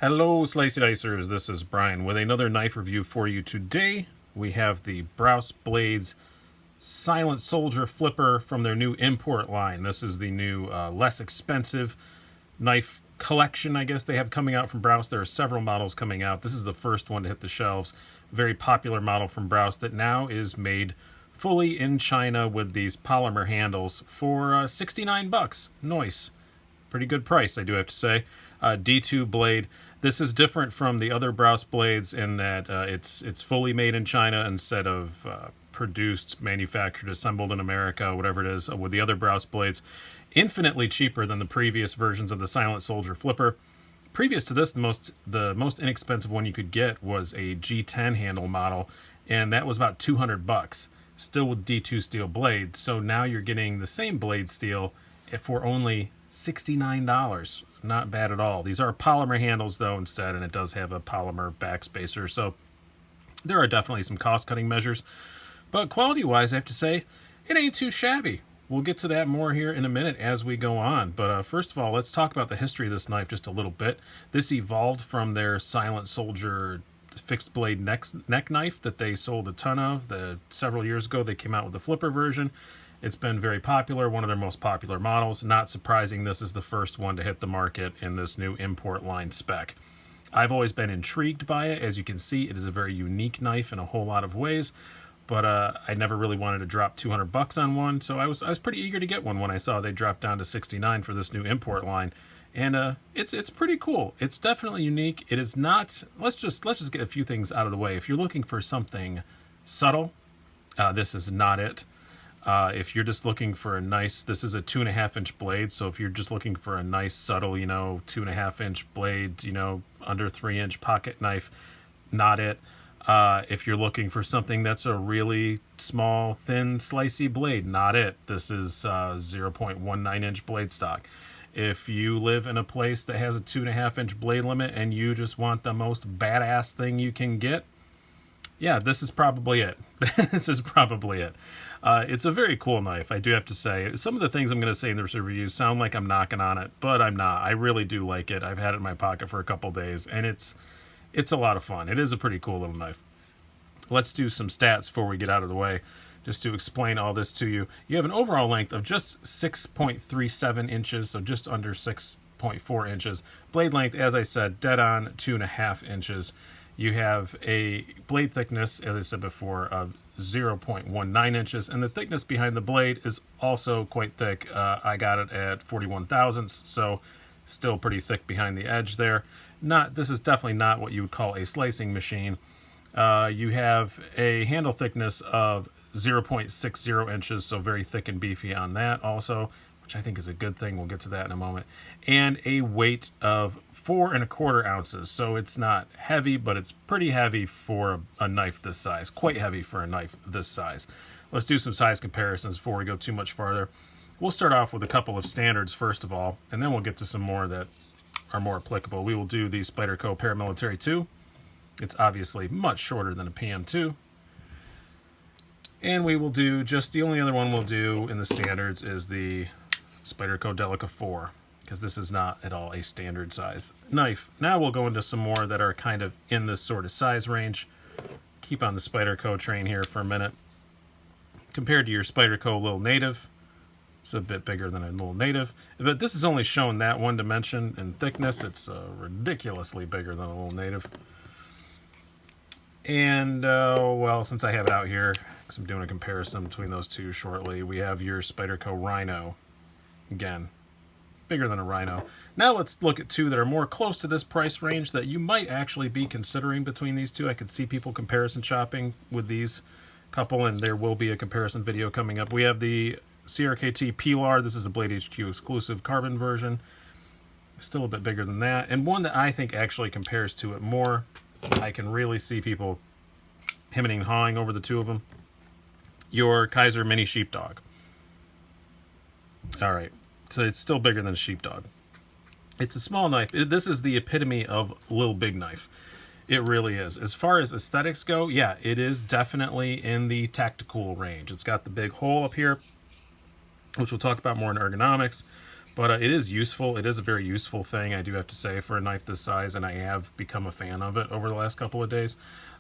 Hello, Slicey Dicers. This is Brian with another knife review for you today. We have the Brous Blades Silent Soldier Flipper from their new import line. This is the new, less expensive knife collection, I guess, they have coming out from Brous. There are several models coming out. This is the first one to hit the shelves. Very popular model from Brous that now is made fully in China with these polymer handles for 69 bucks. Nice. Pretty good price, I do have to say. D2 blade. This is different from the other Brous blades in that it's fully made in China instead of produced, manufactured, assembled in America, whatever it is, with the other Brous blades. Infinitely cheaper than the previous versions of the Silent Soldier Flipper. Previous to this, the most inexpensive one you could get was a G10 handle model, and that was about 200 bucks, still with D2 steel blade. So now you're getting the same blade steel for only $69. Not bad at all. These are polymer handles though instead, and it does have a polymer backspacer, so there are definitely some cost-cutting measures. But quality-wise, I have to say, it ain't too shabby. We'll get to that more here in a minute as we go on. But first of all, let's talk about the history of this knife just a little bit. This evolved from their Silent Soldier fixed blade neck knife that they sold a ton of. Several years ago, they came out with the flipper version. It's been very popular, one of their most popular models. Not surprising, this is the first one to hit the market in this new import line spec. I've always been intrigued by it. As you can see, it is a very unique knife in a whole lot of ways. But I never really wanted to drop 200 bucks on one, so I was pretty eager to get one when I saw they dropped down to 69 for this new import line, and it's pretty cool. It's definitely unique. It is not. Let's just get a few things out of the way. If you're looking for something subtle, this is not it. If you're just looking for a nice, this is a 2.5-inch blade, so if you're just looking for a nice subtle, 2.5-inch blade, under 3-inch pocket knife, not it. If you're looking for something that's a really small, thin, slicey blade, not it. This is 0.19-inch blade stock. If you live in a place that has a 2.5-inch blade limit and you just want the most badass thing you can get, yeah, this is probably it. This is probably it. It's a very cool knife, I do have to say. Some of the things I'm going to say in this review sound like I'm knocking on it, but I'm not. I really do like it. I've had it in my pocket for a couple days, and it's a lot of fun. It is a pretty cool little knife. Let's do some stats before we get out of the way, just to explain all this to you. You have an overall length of just 6.37 inches, so just under 6.4 inches. Blade length, as I said, dead on 2.5 inches. You have a blade thickness, as I said before, of 0.19 inches, and the thickness behind the blade is also quite thick. I got it at 41 thousandths, so still pretty thick behind the edge there. This is definitely not what you would call a slicing machine. You have a handle thickness of 0.60 inches, so very thick and beefy on that also, which I think is a good thing. We'll get to that in a moment. And a weight of 4¼ ounces, so it's not heavy, but it's pretty heavy for a knife this size. Quite heavy for a knife this size. Let's do some size comparisons before we go too much farther. We'll start off with a couple of standards first of all, and then we'll get to some more that are more applicable. We will do the Spyderco Paramilitary 2. It's obviously much shorter than a PM2. And we will do, just the only other one we'll do in the standards is the Spyderco Delica 4, because this is not at all a standard size knife. Now we'll go into some more that are kind of in this sort of size range. Keep on the Spyderco train here for a minute. Compared to your Spyderco Little Native, it's a bit bigger than a Little Native, but this is only showing that one dimension in thickness. It's ridiculously bigger than a Little Native. And, well, since I have it out here, because I'm doing a comparison between those two shortly, we have your Spyderco Rhino. Again, bigger than a Rhino. Now let's look at two that are more close to this price range that you might actually be considering between these two. I could see people comparison shopping with these couple, and there will be a comparison video coming up. We have the CRKT Pilar. This is a Blade HQ exclusive carbon version. Still a bit bigger than that. And one that I think actually compares to it more. I can really see people hemming and hawing over the two of them. Your Kaiser Mini Sheepdog. All right, so it's still bigger than a Sheepdog. It's a small knife. This is the epitome of little big knife. It really is. As far as aesthetics go, yeah, it is definitely in the tactical range. It's got the big hole up here, which we'll talk about more in ergonomics. But it is useful. It is a very useful thing, I do have to say, for a knife this size, and I have become a fan of it over the last couple of days.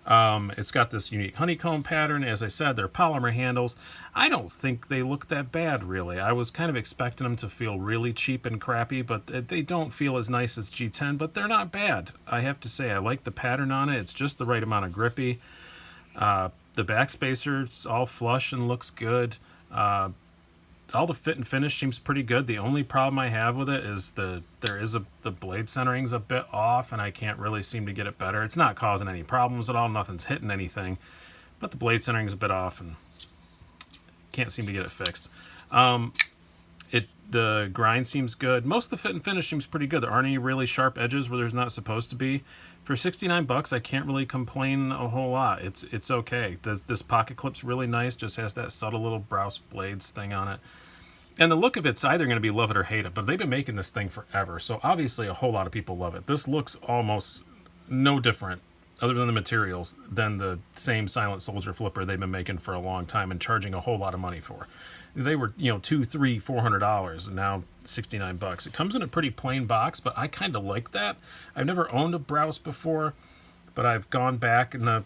It's got this unique honeycomb pattern. As I said, they're polymer handles. I don't think they look that bad, really. I was kind of expecting them to feel really cheap and crappy, but they don't feel as nice as G10, but they're not bad. I have to say, I like the pattern on it. It's just the right amount of grippy. The backspacer, it's all flush and looks good. All the fit and finish seems pretty good. The only problem I have with it is the blade centering's a bit off, and I can't really seem to get it better. It's not causing any problems at all. Nothing's hitting anything, but the blade centering's a bit off, and can't seem to get it fixed. The grind seems good. Most of the fit and finish seems pretty good. There aren't any really sharp edges where there's not supposed to be. For 69 bucks, I can't really complain a whole lot. It's okay. This pocket clip's really nice. Just has that subtle little Brous Blades thing on it. And the look of it's either going to be love it or hate it, but they've been making this thing forever, so obviously a whole lot of people love it. This looks almost no different, other than the materials, than the same Silent Soldier flipper they've been making for a long time and charging a whole lot of money for. They were, $200, $300, $400, and now 69 bucks. It comes in a pretty plain box, but I kind of like that. I've never owned a Brous before, but I've gone back in the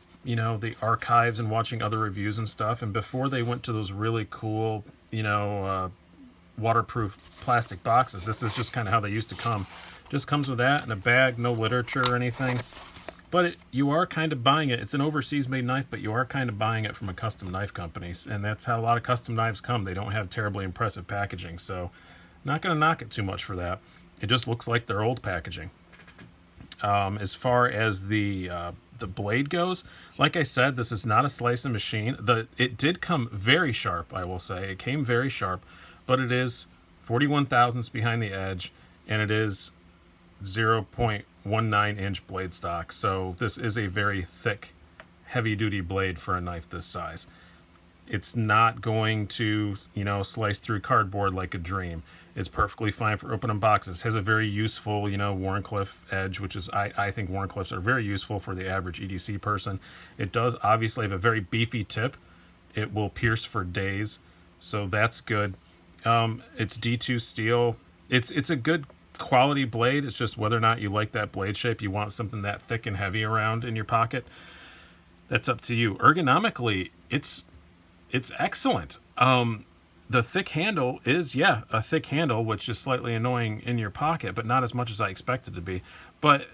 archives and watching other reviews and stuff, and before they went to those really cool, waterproof plastic boxes, this is just kind of how they used to come. Just comes with that in a bag, no literature or anything. But you are kind of buying it. It's an overseas made knife, but you are kind of buying it from a custom knife company. And that's how a lot of custom knives come. They don't have terribly impressive packaging. So not going to knock it too much for that. It just looks like their old packaging. As far as the blade goes, like I said, this is not a slicing machine. It did come very sharp, I will say. It came very sharp, but it is 41 thousandths behind the edge, and it is 0.19 inch blade stock. So this is a very thick, heavy-duty blade for a knife this size. It's not going to, slice through cardboard like a dream. It's perfectly fine for opening boxes. It has a very useful, Wharncliffe edge, which is, I think Wharncliffes are very useful for the average EDC person. It does obviously have a very beefy tip. It will pierce for days, so that's good. It's D2 steel. It's a good quality blade. It's just whether or not you like that blade shape. You want something that thick and heavy around in your pocket. That's up to you. Ergonomically, it's excellent. The thick handle is, a thick handle, which is slightly annoying in your pocket, but not as much as I expected to be. But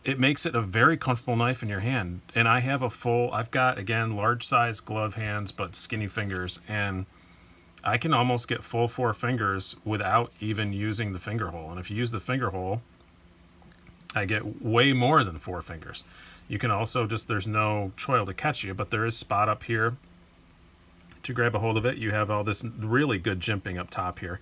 it makes it a very comfortable knife in your hand. And I've got, again, large size glove hands, but skinny fingers. And I can almost get full 4 fingers without even using the finger hole. And if you use the finger hole, I get way more than 4 fingers. You can also there's no choil to catch you, but there is spot up here to grab a hold of it. You have all this really good jimping up top here.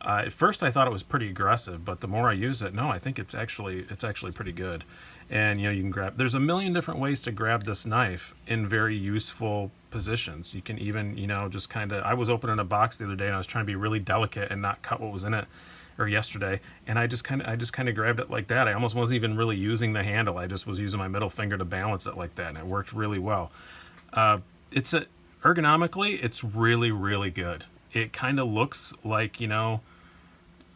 At first I thought it was pretty aggressive, but the more I use it, no, I think it's actually pretty good. And you can grab, there's a million different ways to grab this knife in very useful positions. You can even, just kind of, I was opening a box the other day and I was trying to be really delicate and not cut what was in it, or yesterday, and I just kind of grabbed it like that. I almost wasn't even really using the handle. I just was using my middle finger to balance it like that, and it worked really well. Ergonomically, it's really, really good. It kind of looks like,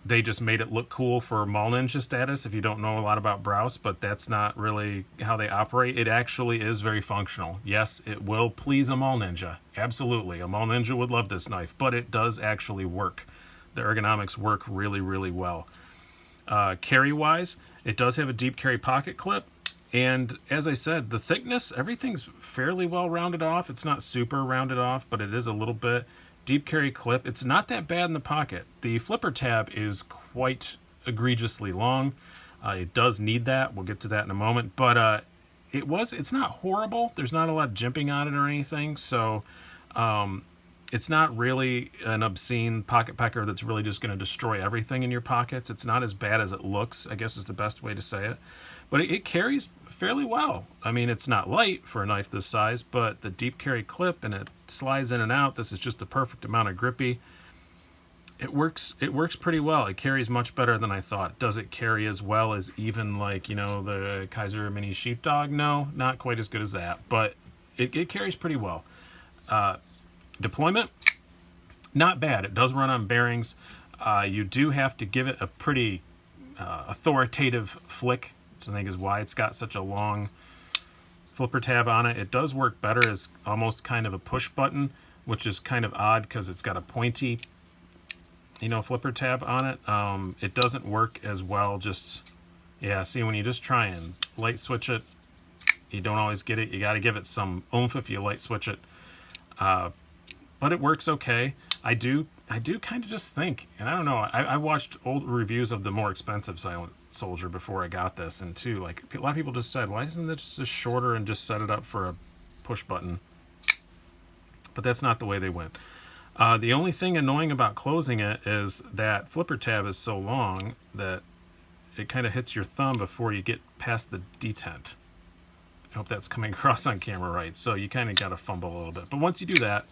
they just made it look cool for mall ninja status if you don't know a lot about Brous, but that's not really how they operate. It actually is very functional. Yes, it will please a mall ninja. Absolutely. A mall ninja would love this knife, but it does actually work. The ergonomics work really, really well. Carry-wise, it does have a deep carry pocket clip. And as I said, the thickness, everything's fairly well rounded off. It's not super rounded off, but it is a little bit. Deep carry clip. It's not that bad in the pocket. The flipper tab is quite egregiously long. It does need that. We'll get to that in a moment. But it's not horrible. There's not a lot of jimping on it or anything. So it's not really an obscene pocket pecker that's really just going to destroy everything in your pockets. It's not as bad as it looks, I guess is the best way to say it. But it carries fairly well. I mean, it's not light for a knife this size, but the deep carry clip, and it slides in and out. This is just the perfect amount of grippy. It works pretty well. It carries much better than I thought. Does it carry as well as even like, the Kaiser Mini Sheepdog? No, not quite as good as that, but it carries pretty well. Deployment, not bad. It does run on bearings. You do have to give it a pretty authoritative flick, which I think is why it's got such a long flipper tab on it. It does work better as almost kind of a push button, which is kind of odd because it's got a pointy, you know, flipper tab on it. It doesn't work as well. Just, yeah, see, when you just try and light switch it, you don't always get it. You got to give it some oomph if you light switch it. But it works okay. I do kind of just think, and I don't know, I watched old reviews of the more expensive Silent Soldier before I got this, and too, like, a lot of people just said, why isn't this just shorter and just set it up for a push button? But that's not the way they went. The only thing annoying about closing it is that flipper tab is so long that it kind of hits your thumb before you get past the detent. I hope that's coming across on camera right. So you kind of got to fumble a little bit. But once you do that,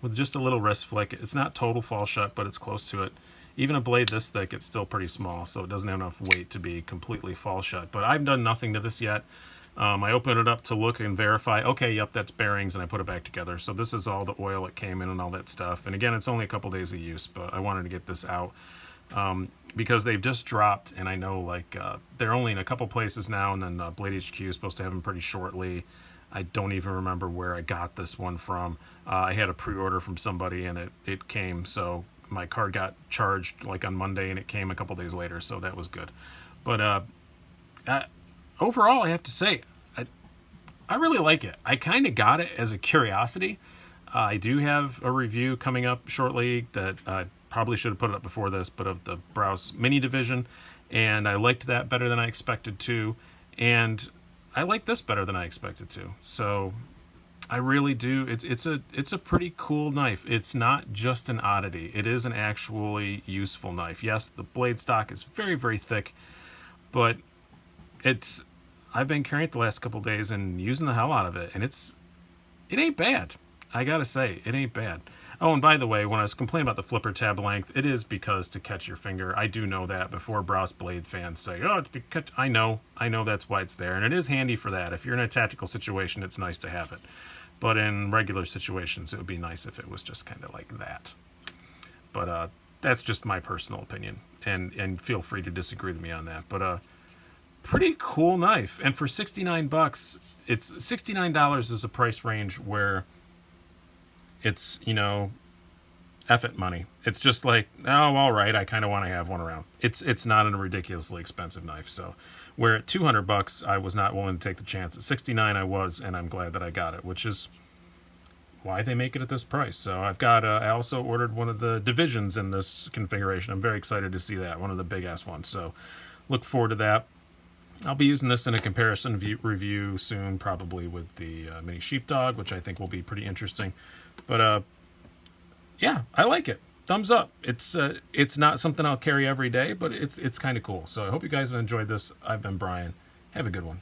with just a little wrist flick, it's not total fall shut, but it's close to it. Even a blade this thick, it's still pretty small, so it doesn't have enough weight to be completely fall shut. But I've done nothing to this yet. I opened it up to look and verify, okay, yep, that's bearings, and I put it back together. So this is all the oil it came in and all that stuff. And again, it's only a couple days of use, but I wanted to get this out because they've just dropped, and I know, like, they're only in a couple places now, and then Blade HQ is supposed to have them pretty shortly. I don't even remember where I got this one from. I had a pre-order from somebody, and it came, so my card got charged like on Monday, and it came a couple days later, so that was good. But overall, I have to say, I really like it. I kind of got it as a curiosity. I do have a review coming up shortly that I probably should have put it up before this, but of the Brous Mini Division, and I liked that better than I expected to, and I like this better than I expected to. So I really do. It's a pretty cool knife. It's not just an oddity. It is an actually useful knife. Yes, the blade stock is very, very thick, but I've been carrying it the last couple days and using the hell out of it, and it ain't bad. I gotta say, it ain't bad. Oh, and by the way, when I was complaining about the flipper tab length, it is because to catch your finger. I do know that before Brous Blade fans say, oh, it's because I know that's why it's there, and it is handy for that. If you're in a tactical situation, it's nice to have it. But in regular situations, it would be nice if it was just kind of like that. But that's just my personal opinion, and feel free to disagree with me on that. But pretty cool knife, and for $69, it's $69 is a price range where it's, you know, F it money. It's just like, oh, all right, I kind of want to have one around. It's not a ridiculously expensive knife. So where at $200 I was not willing to take the chance. At $69 I was, and I'm glad that I got it, which is why they make it at this price. So I've got I also ordered one of the divisions in this configuration. I'm very excited to see that, one of the big ass ones. So look forward to that. I'll be using this in a comparison review soon, probably with the mini Sheepdog, which I think will be pretty interesting. But yeah, I like it. Thumbs up. It's not something I'll carry every day, but it's kind of cool. So I hope you guys have enjoyed this. I've been Brian. Have a good one.